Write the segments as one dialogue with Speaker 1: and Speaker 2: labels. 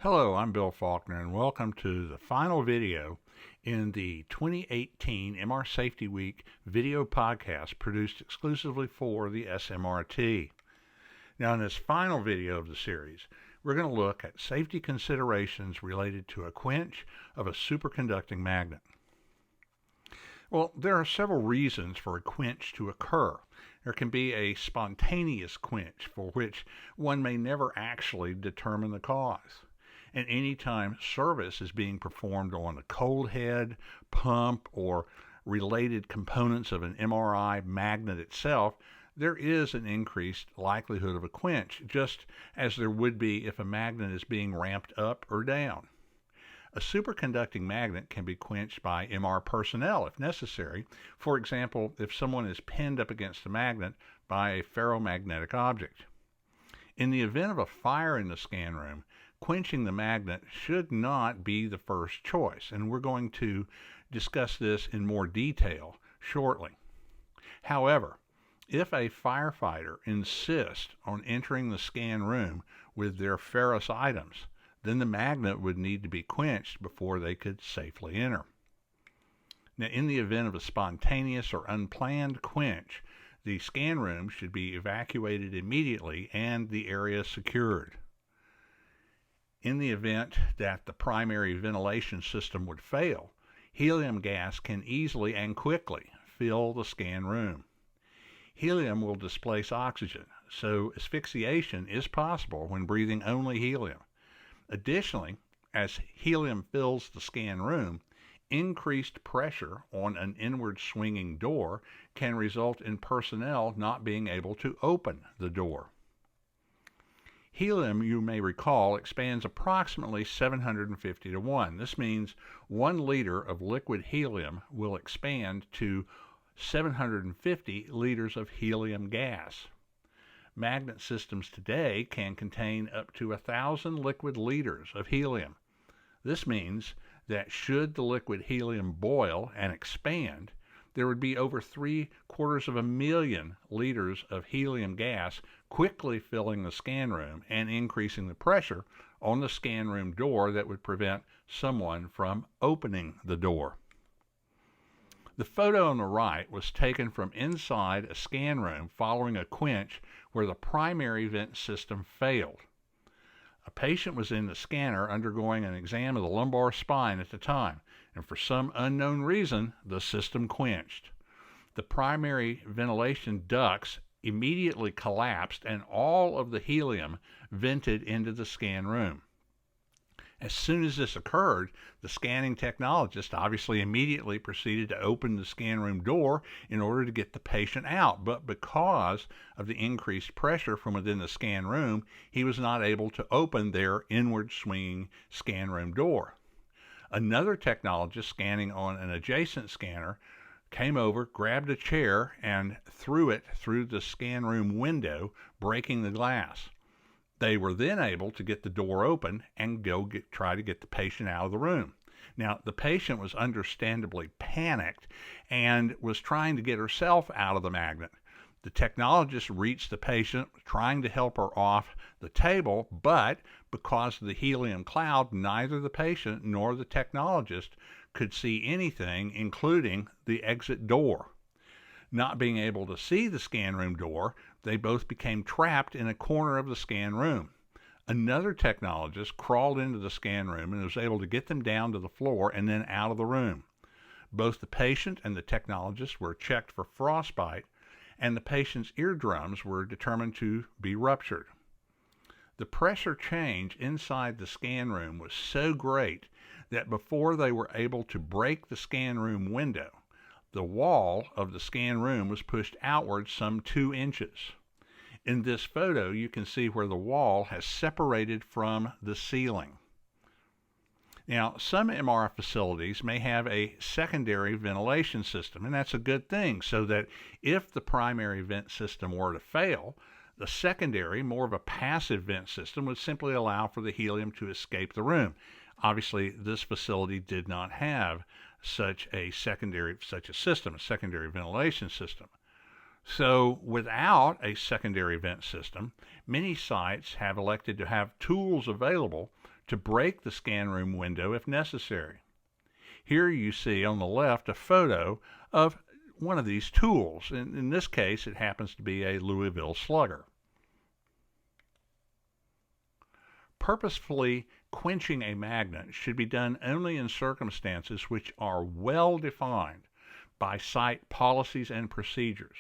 Speaker 1: Hello, I'm Bill Faulkner, and welcome to the final video in the 2018 MR Safety Week video podcast produced exclusively for the SMRT. Now, in this final video of the series, we're going to look at safety considerations related to a quench of a superconducting magnet. Well, there are several reasons for a quench to occur. There can be a spontaneous quench for which one may never actually determine the cause. And anytime service is being performed on a cold head, pump, or related components of an MRI magnet itself, there is an increased likelihood of a quench, just as there would be if a magnet is being ramped up or down. A superconducting magnet can be quenched by MR personnel if necessary. For example, if someone is pinned up against a magnet by a ferromagnetic object. In the event of a fire in the scan room, quenching the magnet should not be the first choice, and we're going to discuss this in more detail shortly. However, if a firefighter insists on entering the scan room with their ferrous items, then the magnet would need to be quenched before they could safely enter. Now, in the event of a spontaneous or unplanned quench, the scan room should be evacuated immediately and the area secured. In the event that the primary ventilation system would fail, helium gas can easily and quickly fill the scan room. Helium will displace oxygen, so asphyxiation is possible when breathing only helium. Additionally, as helium fills the scan room, increased pressure on an inward swinging door can result in personnel not being able to open the door. Helium, you may recall, expands approximately 750 to 1. This means 1 liter of liquid helium will expand to 750 liters of helium gas. Magnet systems today can contain up to 1,000 liquid liters of helium. This means that should the liquid helium boil and expand, there would be over 750,000 liters of helium gas quickly filling the scan room and increasing the pressure on the scan room door that would prevent someone from opening the door. The photo on the right was taken from inside a scan room following a quench where the primary vent system failed. A patient was in the scanner undergoing an exam of the lumbar spine at the time, and for some unknown reason, the system quenched. The primary ventilation ducts immediately collapsed and all of the helium vented into the scan room. As soon as this occurred, the scanning technologist obviously immediately proceeded to open the scan room door in order to get the patient out, but because of the increased pressure from within the scan room, he was not able to open their inward swinging scan room door. Another technologist scanning on an adjacent scanner came over, grabbed a chair, and threw it through the scan room window, breaking the glass. They were then able to get the door open and try to get the patient out of the room. Now, the patient was understandably panicked and was trying to get herself out of the magnet. The technologist reached the patient, trying to help her off the table, but because of the helium cloud, neither the patient nor the technologist could see anything, including the exit door. Not being able to see the scan room door, they both became trapped in a corner of the scan room. Another technologist crawled into the scan room and was able to get them down to the floor and then out of the room. Both the patient and the technologist were checked for frostbite, and the patient's eardrums were determined to be ruptured. The pressure change inside the scan room was so great that before they were able to break the scan room window, the wall of the scan room was pushed outward some 2 inches. In this photo, you can see where the wall has separated from the ceiling. Now, some MR facilities may have a secondary ventilation system, and that's a good thing, so that if the primary vent system were to fail, the secondary, more of a passive vent system, would simply allow for the helium to escape the room. Obviously, this facility did not have such a secondary ventilation system. So without a secondary vent system, many sites have elected to have tools available to break the scan room window if necessary. Here you see on the left a photo of one of these tools. In this case, it happens to be a Louisville slugger. Purposefully quenching a magnet should be done only in circumstances which are well defined by site policies and procedures.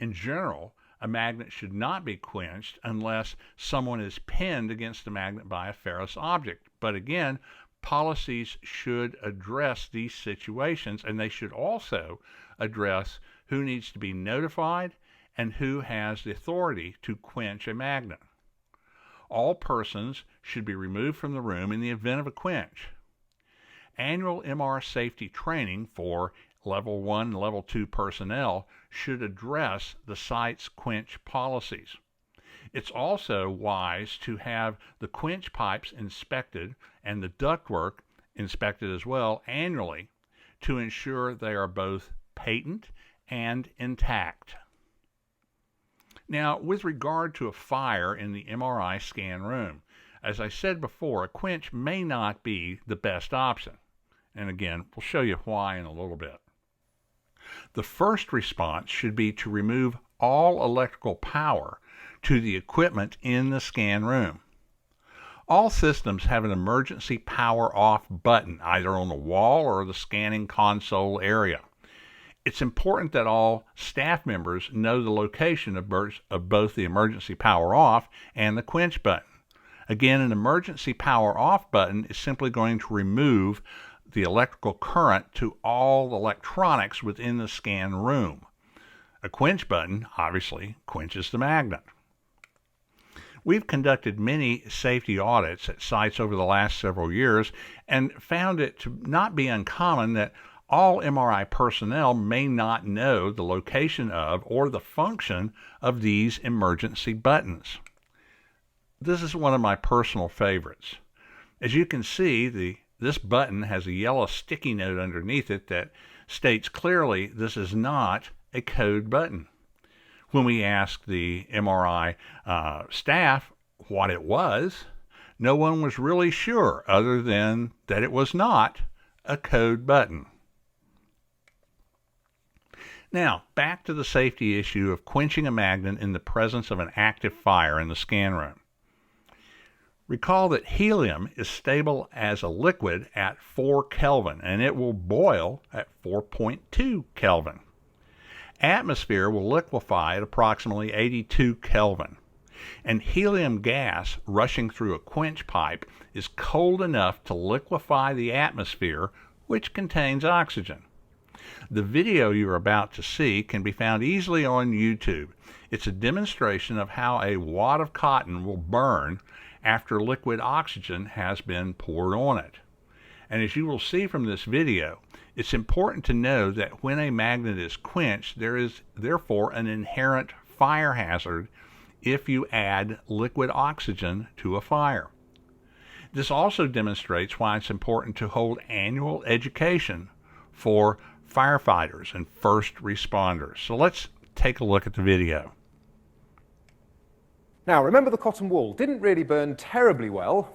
Speaker 1: In general, a magnet should not be quenched unless someone is pinned against the magnet by a ferrous object. But again, policies should address these situations, and they should also address who needs to be notified and who has the authority to quench a magnet. All persons should be removed from the room in the event of a quench. Annual MR safety training for Level 1 and Level 2 personnel should address the site's quench policies. It's also wise to have the quench pipes inspected and the ductwork inspected as well annually to ensure they are both patent and intact. Now, with regard to a fire in the MRI scan room, as I said before, a quench may not be the best option. And again, we'll show you why in a little bit. The first response should be to remove all electrical power to the equipment in the scan room. All systems have an emergency power off button, either on the wall or the scanning console area. It's important that all staff members know the location of both the emergency power off and the quench button. Again, an emergency power off button is simply going to remove the electrical current to all electronics within the scan room. A quench button obviously quenches the magnet. We've conducted many safety audits at sites over the last several years and found it to not be uncommon that all MRI personnel may not know the location of or the function of these emergency buttons. This is one of my personal favorites. As you can see, this button has a yellow sticky note underneath it that states clearly this is not a code button. When we asked the MRI staff what it was, no one was really sure other than that it was not a code button. Now, back to the safety issue of quenching a magnet in the presence of an active fire in the scan room. Recall that helium is stable as a liquid at 4 Kelvin, and it will boil at 4.2 Kelvin. Atmosphere will liquefy at approximately 82 Kelvin, and helium gas rushing through a quench pipe is cold enough to liquefy the atmosphere, which contains oxygen. The video you're about to see can be found easily on YouTube. It's a demonstration of how a wad of cotton will burn after liquid oxygen has been poured on it. And as you will see from this video, it's important to know that when a magnet is quenched, there is therefore an inherent fire hazard if you add liquid oxygen to a fire. This also demonstrates why it's important to hold annual education for firefighters and first responders. So let's take a look at the video.
Speaker 2: Now, remember the cotton wool didn't really burn terribly well,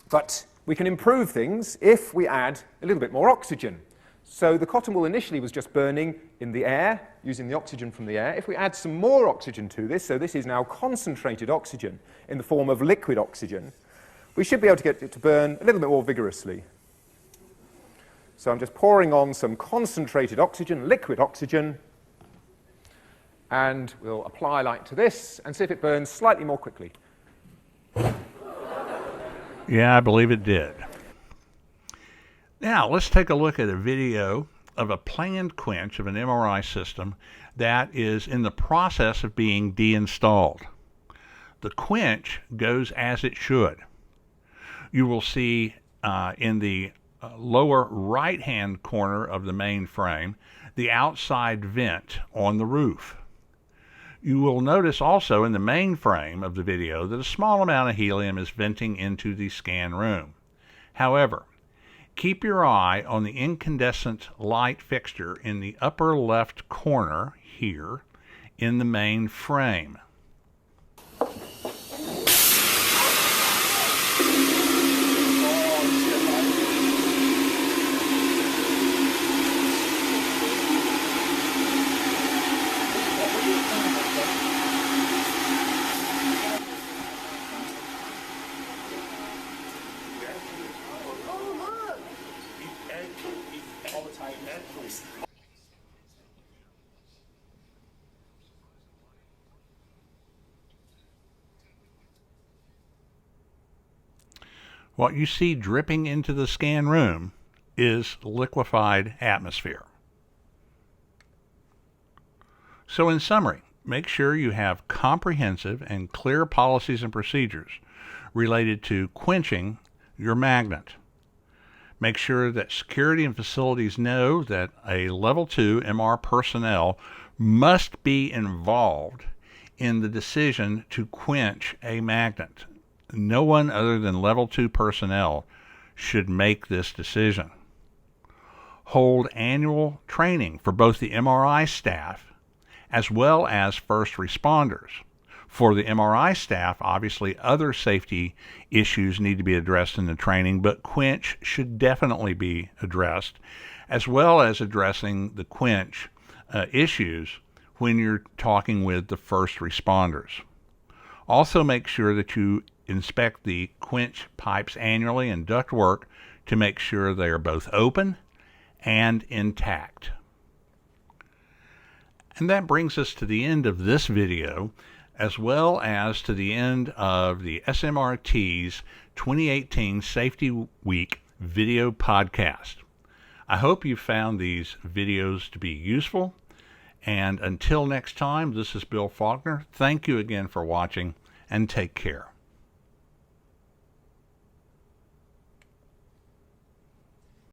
Speaker 2: but we can improve things if we add a little bit more oxygen. So the cotton wool initially was just burning in the air, using the oxygen from the air. If we add some more oxygen to this, so this is now concentrated oxygen in the form of liquid oxygen, we should be able to get it to burn a little bit more vigorously. So I'm just pouring on some concentrated oxygen, liquid oxygen, and we'll apply light to this and see if it burns slightly more quickly.
Speaker 1: Yeah, I believe it did. Now, let's take a look at a video of a planned quench of an MRI system that is in the process of being deinstalled. The quench goes as it should. You will see in the lower right-hand corner of the main frame the outside vent on the roof. You will notice also in the main frame of the video that a small amount of helium is venting into the scan room. However, Keep your eye on the incandescent light fixture in the upper left corner here in the main frame. What you see dripping into the scan room is liquefied atmosphere. So in summary, make sure you have comprehensive and clear policies and procedures related to quenching your magnet. Make sure that security and facilities know that a Level 2 MR personnel must be involved in the decision to quench a magnet. No one other than Level 2 personnel should make this decision. Hold annual training for both the MRI staff as well as first responders. For the MRI staff, obviously other safety issues need to be addressed in the training, but quench should definitely be addressed, as well as addressing the quench issues when you're talking with the first responders. Also make sure that you inspect the quench pipes annually and ductwork to make sure they are both open and intact. And that brings us to the end of this video, as well as to the end of the SMRT's 2018 Safety Week video podcast. I hope you found these videos to be useful, and until next time, this is Bill Faulkner. Thank you again for watching, and take care.